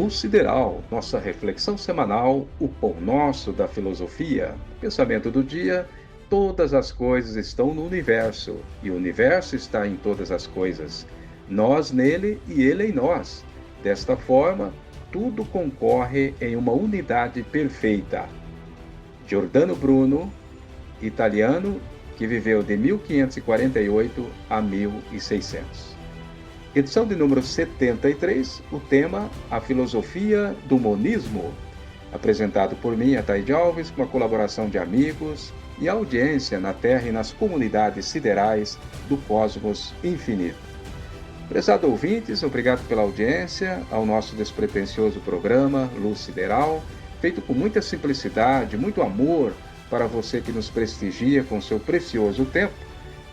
Luz Sideral, nossa reflexão semanal, o pão nosso da filosofia. Pensamento do dia: todas as coisas estão no universo, e o universo está em todas as coisas. Nós nele e ele em nós. Desta forma, tudo concorre em uma unidade perfeita. Giordano Bruno, italiano, que viveu de 1548 a 1600. Edição de número 73, o tema A Filosofia do Monismo, apresentado por mim, Ataíde Alves, com a colaboração de amigos e audiência na Terra e nas comunidades siderais do cosmos infinito. Prezados ouvintes, obrigado pela audiência ao nosso despretensioso programa Luz Sideral, feito com muita simplicidade, muito amor para você que nos prestigia com seu precioso tempo,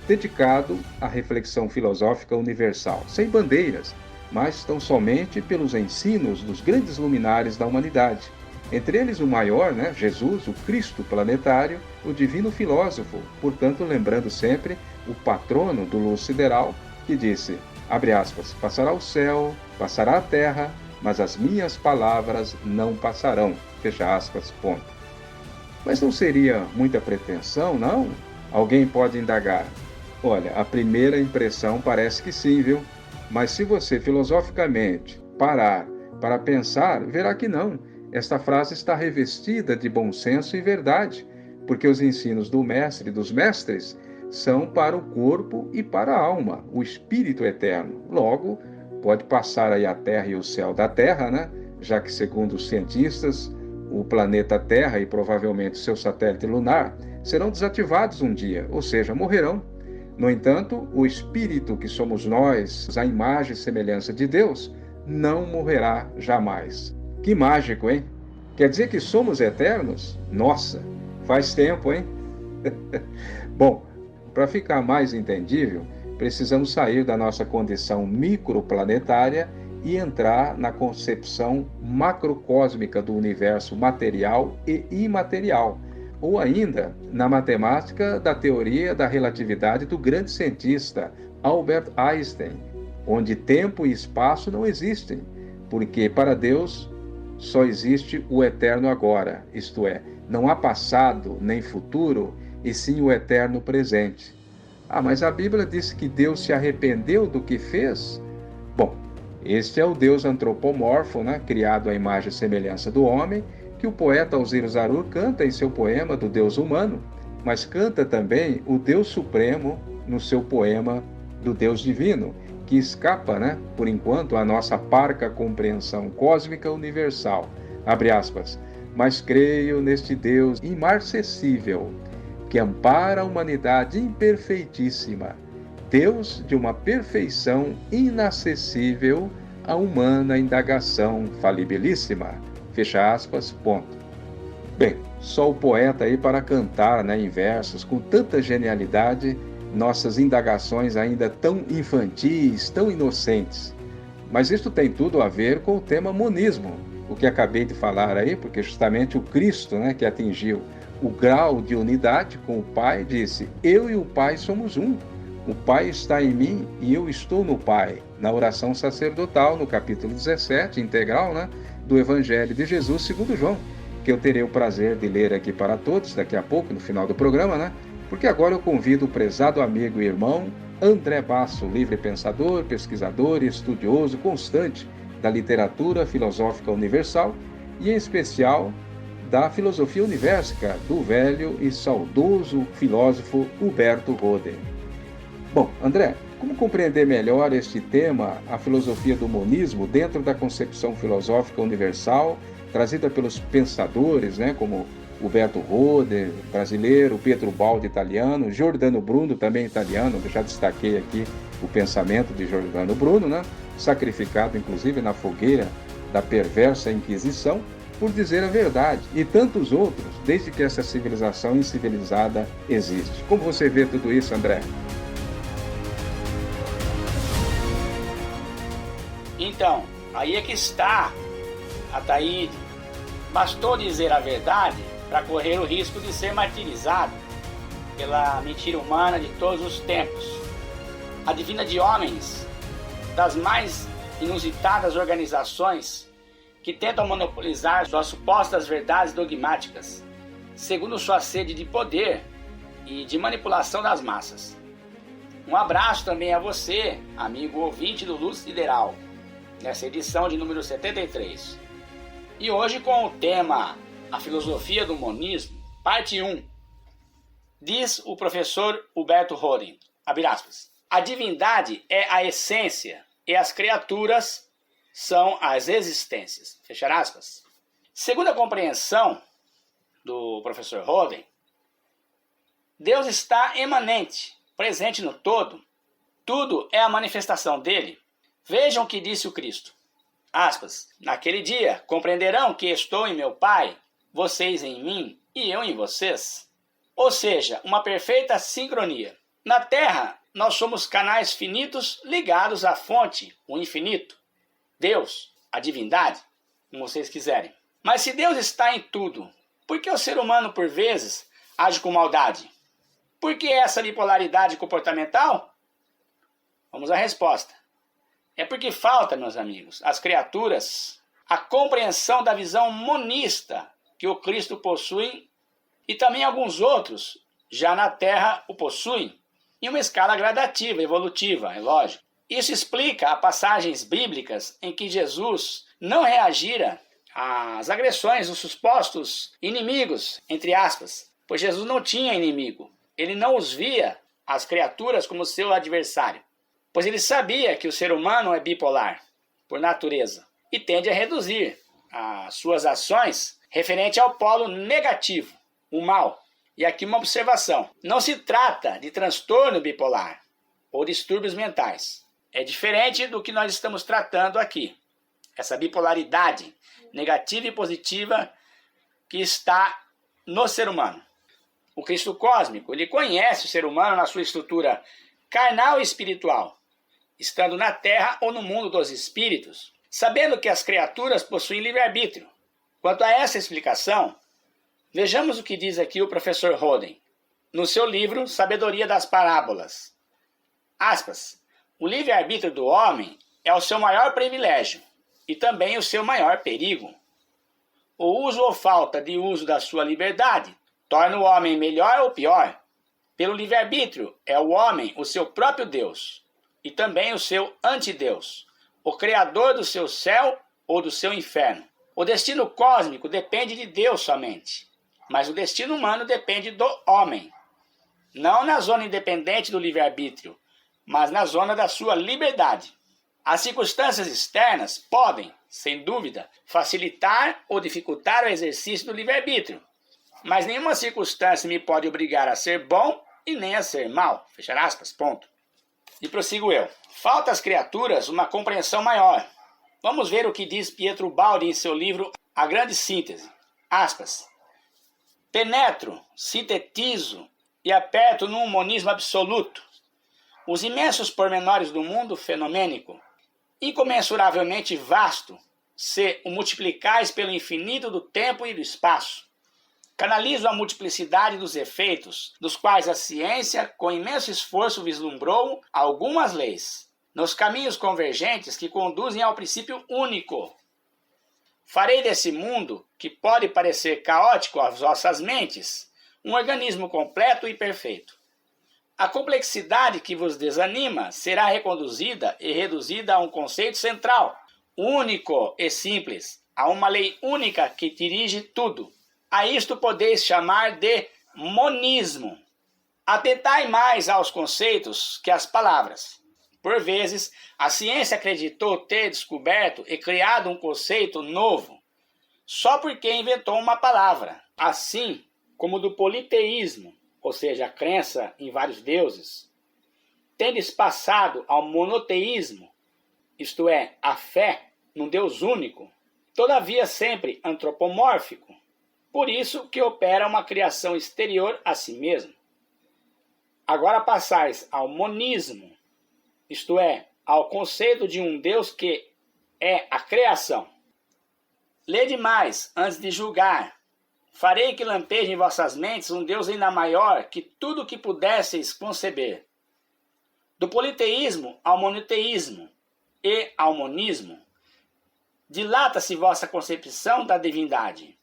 dedicado à reflexão filosófica universal, sem bandeiras, mas tão somente pelos ensinos dos grandes luminares da humanidade. Entre eles o maior, Jesus, o Cristo planetário, o divino filósofo, portanto lembrando sempre o patrono do Luz Sideral, que disse, abre aspas, passará o céu, passará a terra, mas as minhas palavras não passarão, fecha aspas, ponto. Mas não seria muita pretensão, não? Alguém pode indagar. Olha, a primeira impressão parece que sim, viu? Mas se você filosoficamente parar para pensar, verá que não. Esta frase está revestida de bom senso e verdade, porque os ensinos do mestre e dos mestres são para o corpo e para a alma, o espírito eterno. Logo, pode passar aí a terra e o céu da terra, já que, segundo os cientistas, o planeta Terra e provavelmente seu satélite lunar serão desativados um dia, ou seja, morrerão. No entanto, o espírito que somos nós, a imagem e semelhança de Deus, não morrerá jamais. Que mágico, hein? Quer dizer que somos eternos? Nossa, faz tempo, hein? Bom, para ficar mais entendível, precisamos sair da nossa condição microplanetária e entrar na concepção macrocósmica do universo material e imaterial, ou ainda na matemática da teoria da relatividade do grande cientista Albert Einstein, onde tempo e espaço não existem, porque para Deus só existe o eterno agora, isto é, não há passado nem futuro, e sim o eterno presente. Mas a Bíblia diz que Deus se arrependeu do que fez? Bom, este é o Deus antropomorfo, criado à imagem e semelhança do homem, que o poeta Alzira Zarur canta em seu poema do Deus humano, mas canta também o Deus supremo no seu poema do Deus divino, que escapa, por enquanto, à nossa parca compreensão cósmica universal. Abre aspas. Mas creio neste Deus imarcessível, que ampara a humanidade imperfeitíssima, Deus de uma perfeição inacessível à humana indagação falibilíssima. Fecha aspas, ponto. Bem, só o poeta aí para cantar, em versos, com tanta genialidade, nossas indagações ainda tão infantis, tão inocentes. Mas isso tem tudo a ver com o tema monismo, o que acabei de falar aí, porque justamente o Cristo, que atingiu o grau de unidade com o Pai, disse, eu e o Pai somos um. O Pai está em mim e eu estou no Pai. Na oração sacerdotal, no capítulo 17, integral, do Evangelho de Jesus segundo João, que eu terei o prazer de ler aqui para todos, daqui a pouco, no final do programa, porque agora eu convido o prezado amigo e irmão André Basso, livre pensador, pesquisador e estudioso constante da literatura filosófica universal e, em especial, da filosofia universica do velho e saudoso filósofo Huberto Roden. Bom, André, como compreender melhor este tema, a filosofia do monismo, dentro da concepção filosófica universal, trazida pelos pensadores, como Huberto Roden, brasileiro, Pietro Baldi, italiano, Giordano Bruno, também italiano, eu já destaquei aqui o pensamento de Giordano Bruno, sacrificado inclusive na fogueira da perversa Inquisição, por dizer a verdade, e tantos outros, desde que essa civilização incivilizada existe. Como você vê tudo isso, André? Então, aí é que está, Ataíde. Bastou dizer a verdade para correr o risco de ser martirizado pela mentira humana de todos os tempos. Adivina de homens das mais inusitadas organizações que tentam monopolizar suas supostas verdades dogmáticas, segundo sua sede de poder e de manipulação das massas. Um abraço também a você, amigo ouvinte do Luz Sideral, nessa edição de número 73. E hoje com o tema A Filosofia do Monismo, parte 1. Diz o professor Huberto Roden, abre aspas, a divindade é a essência e as criaturas são as existências, fechar aspas. Segundo a compreensão do professor Roden, Deus está imanente, presente no todo, tudo é a manifestação dele. Vejam o que disse o Cristo, aspas, naquele dia compreenderão que estou em meu Pai, vocês em mim e eu em vocês. Ou seja, uma perfeita sincronia. Na Terra, nós somos canais finitos ligados à fonte, o infinito, Deus, a divindade, como vocês quiserem. Mas se Deus está em tudo, por que o ser humano, por vezes, age com maldade? Por que essa bipolaridade comportamental? Vamos à resposta. É porque falta, meus amigos, às criaturas, a compreensão da visão monista que o Cristo possui e também alguns outros já na Terra o possuem, em uma escala gradativa, evolutiva, é lógico. Isso explica as passagens bíblicas em que Jesus não reagira às agressões dos supostos inimigos, entre aspas, pois Jesus não tinha inimigo. Ele não os via, as criaturas, como seu adversário, pois ele sabia que o ser humano é bipolar, por natureza, e tende a reduzir as suas ações referente ao polo negativo, o mal. E aqui uma observação, não se trata de transtorno bipolar ou distúrbios mentais. É diferente do que nós estamos tratando aqui. Essa bipolaridade negativa e positiva que está no ser humano. O Cristo cósmico, ele conhece o ser humano na sua estrutura carnal e espiritual, estando na Terra ou no mundo dos espíritos, sabendo que as criaturas possuem livre-arbítrio. Quanto a essa explicação, vejamos o que diz aqui o professor Roden, no seu livro Sabedoria das Parábolas. Aspas, o livre-arbítrio do homem é o seu maior privilégio e também o seu maior perigo. O uso ou falta de uso da sua liberdade torna o homem melhor ou pior. Pelo livre-arbítrio é o homem o seu próprio Deus e também o seu antideus, o criador do seu céu ou do seu inferno. O destino cósmico depende de Deus somente, mas o destino humano depende do homem. Não na zona independente do livre-arbítrio, mas na zona da sua liberdade. As circunstâncias externas podem, sem dúvida, facilitar ou dificultar o exercício do livre-arbítrio, mas nenhuma circunstância me pode obrigar a ser bom e nem a ser mal. Fechar aspas, ponto. E prossigo eu. Falta às criaturas uma compreensão maior. Vamos ver o que diz Pietro Baldi em seu livro A Grande Síntese. Aspas. Penetro, sintetizo e aperto num monismo absoluto os imensos pormenores do mundo fenomênico, incomensuravelmente vasto, se o multiplicais pelo infinito do tempo e do espaço. Canalizo a multiplicidade dos efeitos, dos quais a ciência, com imenso esforço, vislumbrou algumas leis, nos caminhos convergentes que conduzem ao princípio único. Farei desse mundo, que pode parecer caótico às vossas mentes, um organismo completo e perfeito. A complexidade que vos desanima será reconduzida e reduzida a um conceito central, único e simples, a uma lei única que dirige tudo. A isto podeis chamar de monismo. Atentai mais aos conceitos que às palavras. Por vezes, a ciência acreditou ter descoberto e criado um conceito novo, só porque inventou uma palavra, assim como do politeísmo, ou seja, a crença em vários deuses, tendes passado ao monoteísmo, isto é, a fé num Deus único, todavia sempre antropomórfico, por isso que opera uma criação exterior a si mesmo. Agora passais ao monismo, isto é, ao conceito de um Deus que é a criação. Lede mais antes de julgar. Farei que lampeje em vossas mentes um Deus ainda maior que tudo o que pudesseis conceber. Do politeísmo ao monoteísmo e ao monismo, Dilata-se vossa concepção da divindade.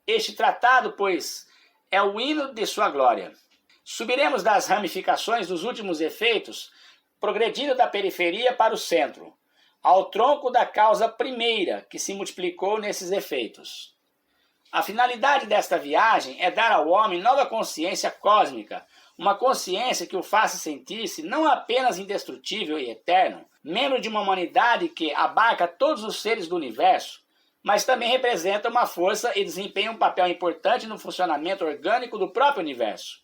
Este tratado, pois, é o hino de sua glória. Subiremos das ramificações dos últimos efeitos, progredindo da periferia para o centro, ao tronco da causa primeira que se multiplicou nesses efeitos. A finalidade desta viagem é dar ao homem nova consciência cósmica, uma consciência que o faça sentir-se não apenas indestrutível e eterno, membro de uma humanidade que abarca todos os seres do universo, mas também representa uma força e desempenha um papel importante no funcionamento orgânico do próprio universo.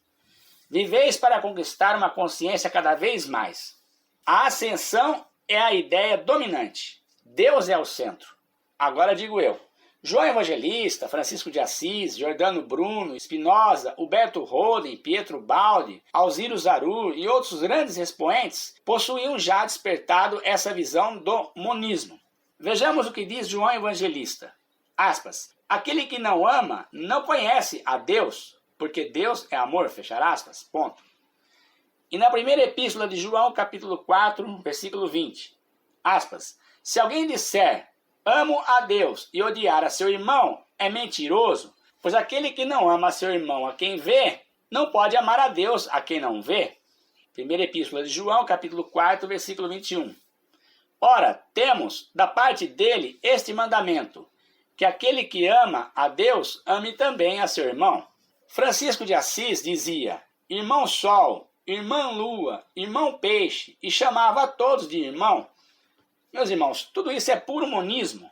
Viveis para conquistar uma consciência cada vez mais. A ascensão é a ideia dominante. Deus é o centro. Agora digo eu. João Evangelista, Francisco de Assis, Giordano Bruno, Spinoza, Huberto Roden, Pietro Baldi, Alziro Zarur e outros grandes expoentes possuíam já despertado essa visão do monismo. Vejamos o que diz João Evangelista. Aspas. Aquele que não ama não conhece a Deus, porque Deus é amor, fechar aspas, ponto. E na primeira epístola de João, capítulo 4, versículo 20, aspas. Se alguém disser, amo a Deus e odiar a seu irmão, é mentiroso, pois aquele que não ama a seu irmão a quem vê, não pode amar a Deus a quem não vê. Primeira epístola de João, capítulo 4, versículo 21. Ora, temos da parte dele este mandamento, que aquele que ama a Deus, ame também a seu irmão. Francisco de Assis dizia, irmão sol, irmã lua, irmão peixe, e chamava a todos de irmão. Meus irmãos, tudo isso é puro monismo.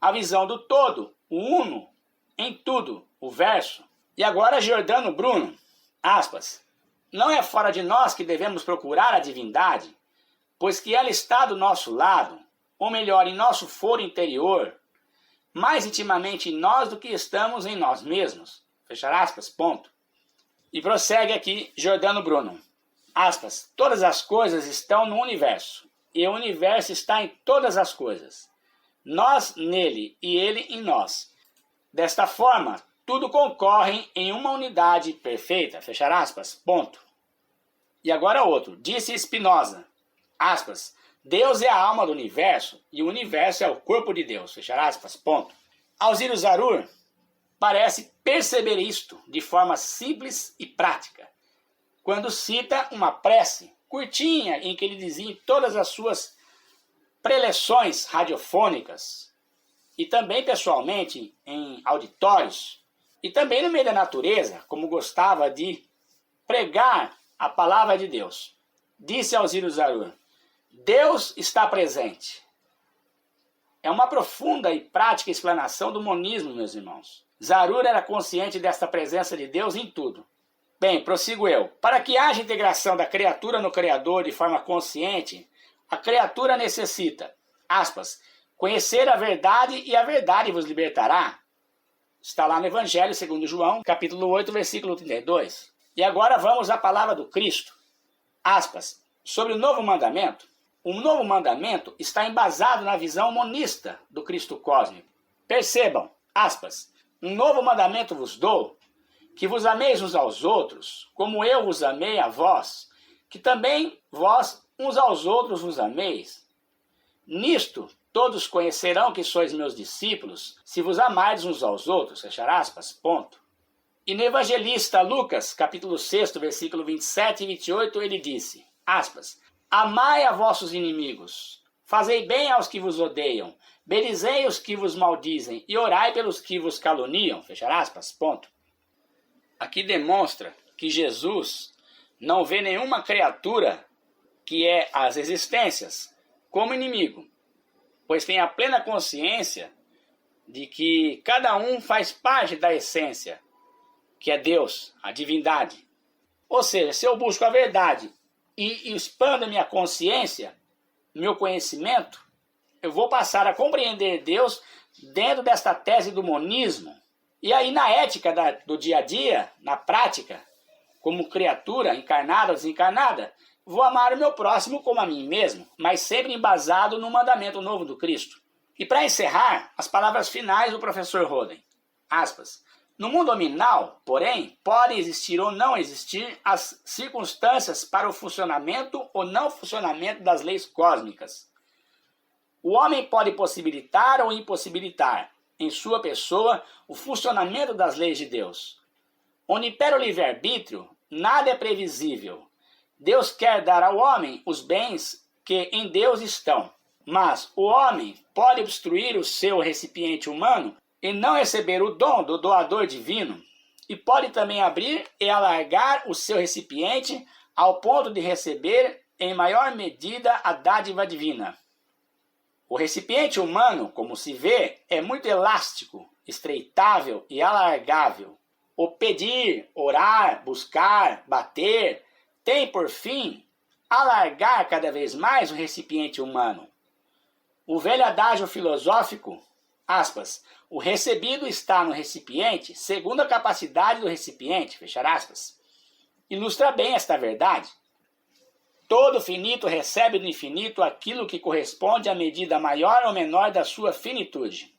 A visão do todo, o uno, em tudo, o verso. E agora Giordano Bruno, aspas, não é fora de nós que devemos procurar a divindade, pois que ela está do nosso lado, ou melhor, em nosso foro interior, mais intimamente em nós do que estamos em nós mesmos. Fechar aspas, ponto. E prossegue aqui Giordano Bruno. Aspas, todas as coisas estão no universo, e o universo está em todas as coisas. Nós nele e ele em nós. Desta forma, tudo concorre em uma unidade perfeita. Fechar aspas, ponto. E agora outro. Disse Spinoza, aspas, Deus é a alma do universo, e o universo é o corpo de Deus. Fechar aspas, ponto. Alziro Zarur parece perceber isto de forma simples e prática, quando cita uma prece curtinha em que ele dizia em todas as suas preleções radiofônicas e também pessoalmente em auditórios e também no meio da natureza, como gostava de pregar a palavra de Deus. Disse Alziro Zarur, Deus está presente. É uma profunda e prática explanação do monismo, meus irmãos. Zarur era consciente desta presença de Deus em tudo. Bem, prossigo eu. Para que haja integração da criatura no Criador de forma consciente, a criatura necessita, aspas, conhecer a verdade e a verdade vos libertará. Está lá no Evangelho segundo João, capítulo 8, versículo 32. E agora vamos à palavra do Cristo. Aspas, sobre o novo mandamento. O novo mandamento está embasado na visão monista do Cristo cósmico. Percebam, aspas, um novo mandamento vos dou, que vos ameis uns aos outros, como eu vos amei a vós, que também vós uns aos outros vos ameis. Nisto todos conhecerão que sois meus discípulos, se vos amardes uns aos outros, fechar aspas, ponto. E no Evangelista Lucas, capítulo 6, versículo 27 e 28, ele disse, aspas, amai a vossos inimigos, fazei bem aos que vos odeiam, bendizei os que vos maldizem e orai pelos que vos caluniam, fechar aspas, ponto. Aqui demonstra que Jesus não vê nenhuma criatura que é as existências como inimigo, pois tem a plena consciência de que cada um faz parte da essência, que é Deus, a divindade. Ou seja, se eu busco a verdade e expando a minha consciência, meu conhecimento, eu vou passar a compreender Deus dentro desta tese do monismo. E aí na ética do dia a dia, na prática, como criatura encarnada ou desencarnada, vou amar o meu próximo como a mim mesmo, mas sempre embasado no mandamento novo do Cristo. E para encerrar, as palavras finais do professor Roden. Aspas. No mundo nominal, porém, podem existir ou não existir as circunstâncias para o funcionamento ou não funcionamento das leis cósmicas. O homem pode possibilitar ou impossibilitar, em sua pessoa, o funcionamento das leis de Deus. Onde impera o livre-arbítrio, nada é previsível. Deus quer dar ao homem os bens que em Deus estão, mas o homem pode obstruir o seu recipiente humano e não receber o dom do doador divino, e pode também abrir e alargar o seu recipiente ao ponto de receber em maior medida a dádiva divina. O recipiente humano, como se vê, é muito elástico, estreitável e alargável. O pedir, orar, buscar, bater, tem por fim alargar cada vez mais o recipiente humano. O velho adágio filosófico, aspas, o recebido está no recipiente segundo a capacidade do recipiente, fechar aspas, ilustra bem esta verdade. Todo finito recebe do infinito aquilo que corresponde à medida maior ou menor da sua finitude.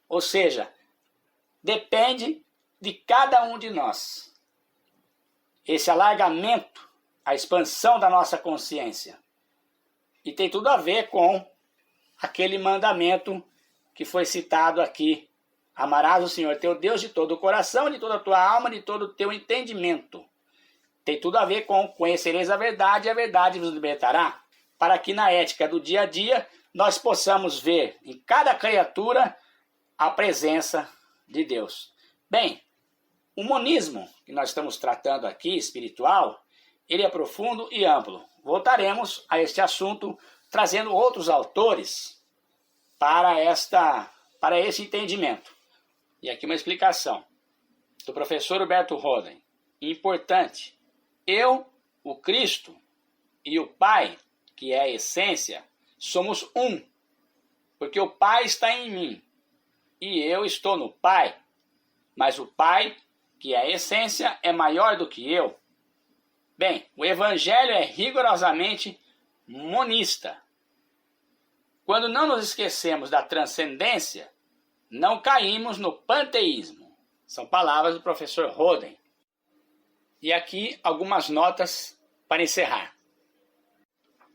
Ou seja, depende de cada um de nós. Esse alargamento, a expansão da nossa consciência. E tem tudo a ver com aquele mandamento que foi citado aqui. Amarás o Senhor teu Deus de todo o coração, de toda a tua alma, de todo o teu entendimento. Tem tudo a ver com conhecereis a verdade e a verdade vos libertará. Para que na ética do dia a dia nós possamos ver em cada criatura a presença de Deus. Bem, o monismo que nós estamos tratando aqui, espiritual, ele é profundo e amplo. Voltaremos a este assunto trazendo outros autores para esse entendimento. E aqui uma explicação do professor Huberto Roden. Importante. Eu, o Cristo e o Pai, que é a essência, somos um. Porque o Pai está em mim e eu estou no Pai. Mas o Pai, que é a essência, é maior do que eu. Bem, o Evangelho é rigorosamente monista. Quando não nos esquecemos da transcendência, não caímos no panteísmo. São palavras do professor Roden. E aqui algumas notas para encerrar.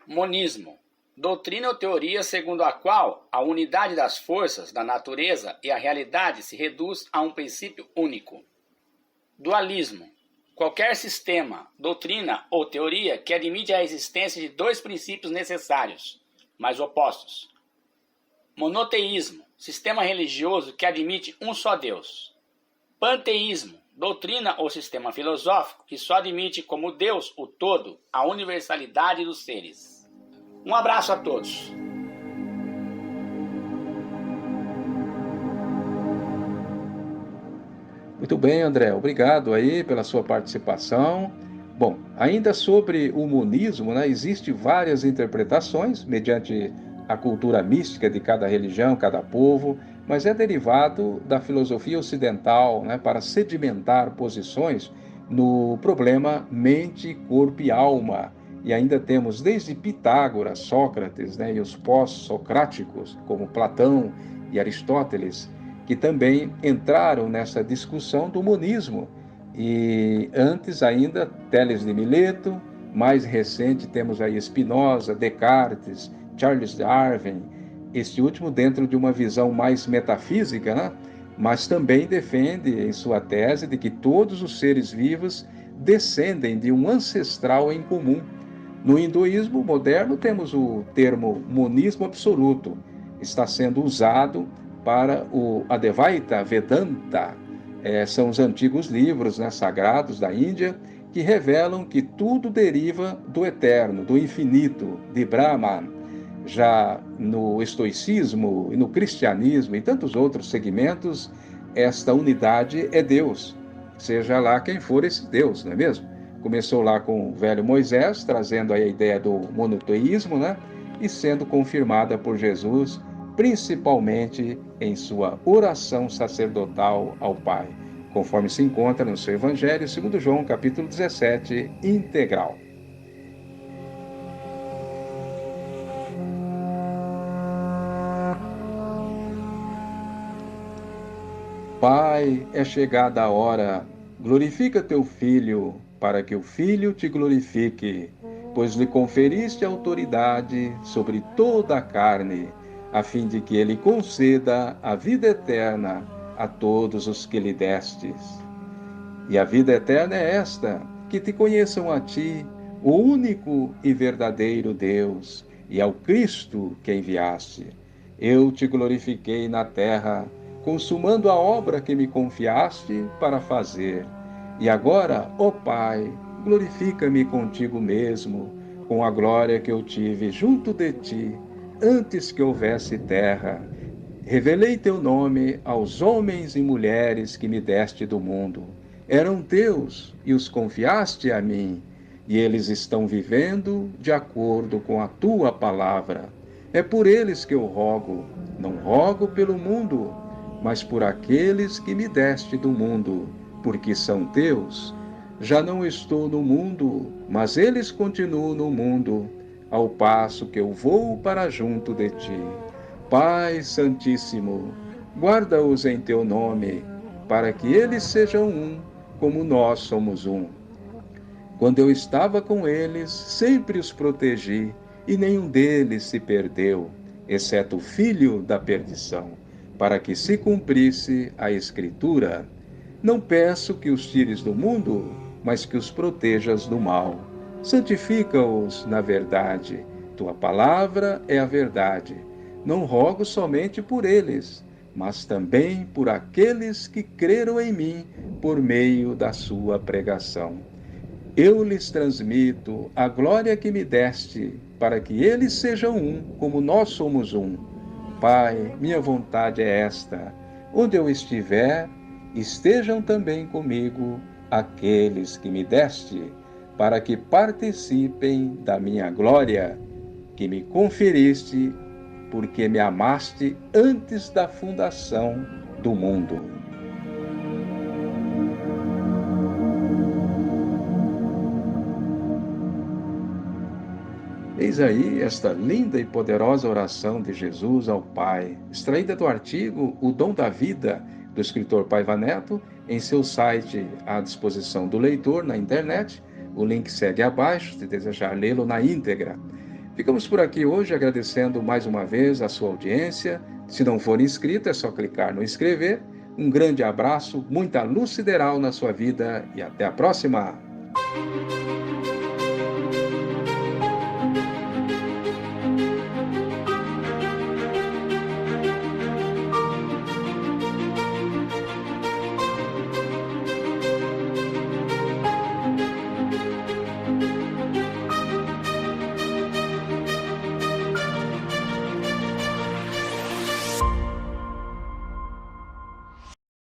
Monismo. Doutrina ou teoria segundo a qual a unidade das forças da natureza e a realidade se reduz a um princípio único. Dualismo. Qualquer sistema, doutrina ou teoria que admite a existência de dois princípios necessários, mas opostos. Monoteísmo. Sistema religioso que admite um só Deus. Panteísmo. Doutrina ou sistema filosófico que só admite como Deus o todo, a universalidade dos seres. Um abraço a todos. Muito bem, André. Obrigado aí pela sua participação. Bom, ainda sobre o monismo, né, existem várias interpretações mediante a cultura mística de cada religião, cada povo, mas é derivado da filosofia ocidental, né, para sedimentar posições no problema mente, corpo e alma. E ainda temos desde Pitágoras, Sócrates, né, e os pós-socráticos, como Platão e Aristóteles, que também entraram nessa discussão do monismo. E antes ainda, Tales de Mileto, mais recente temos aí Spinoza, Descartes, Charles Darwin, este último dentro de uma visão mais metafísica, né? Mas também defende em sua tese de que todos os seres vivos descendem de um ancestral em comum. No hinduísmo moderno temos o termo monismo absoluto, está sendo usado para o Advaita Vedanta. São os antigos livros, né, sagrados da Índia, que revelam que tudo deriva do eterno, do infinito, de Brahman. Já no estoicismo e no cristianismo e tantos outros segmentos, esta unidade é Deus, seja lá quem for esse Deus, não é mesmo? Começou lá com o velho Moisés, trazendo aí a ideia do monoteísmo, né? E sendo confirmada por Jesus, principalmente em sua oração sacerdotal ao Pai, conforme se encontra no seu Evangelho, segundo João, capítulo 17, integral. Pai, é chegada a hora, glorifica teu Filho, para que o Filho te glorifique, pois lhe conferiste autoridade sobre toda a carne, a fim de que ele conceda a vida eterna a todos os que lhe destes. E a vida eterna é esta, que te conheçam a ti, o único e verdadeiro Deus, e ao Cristo que enviaste. Eu te glorifiquei na terra, consumando a obra que me confiaste para fazer. E agora, ó Pai, glorifica-me contigo mesmo, com a glória que eu tive junto de ti, antes que houvesse terra. Revelei teu nome aos homens e mulheres que me deste do mundo. Eram teus e os confiaste a mim, e eles estão vivendo de acordo com a tua palavra. É por eles que eu rogo, não rogo pelo mundo, mas por aqueles que me deste do mundo, porque são teus. Já não estou no mundo, mas eles continuam no mundo, ao passo que eu vou para junto de ti. Pai Santíssimo, guarda-os em teu nome, para que eles sejam um, como nós somos um. Quando eu estava com eles, sempre os protegi, e nenhum deles se perdeu, exceto o filho da perdição, para que se cumprisse a Escritura. Não peço que os tires do mundo, mas que os protejas do mal. Santifica-os na verdade. Tua palavra é a verdade. Não rogo somente por eles, mas também por aqueles que creram em mim por meio da sua pregação. Eu lhes transmito a glória que me deste, para que eles sejam um, como nós somos um. Pai, minha vontade é esta: onde eu estiver, estejam também comigo aqueles que me deste, para que participem da minha glória, que me conferiste, porque me amaste antes da fundação do mundo. Eis aí esta linda e poderosa oração de Jesus ao Pai, extraída do artigo O Dom da Vida, do escritor Paiva Neto, em seu site à disposição do leitor na internet. O link segue abaixo, se desejar lê-lo na íntegra. Ficamos por aqui hoje agradecendo mais uma vez a sua audiência. Se não for inscrito, é só clicar no inscrever. Um grande abraço, muita luz sideral na sua vida e até a próxima!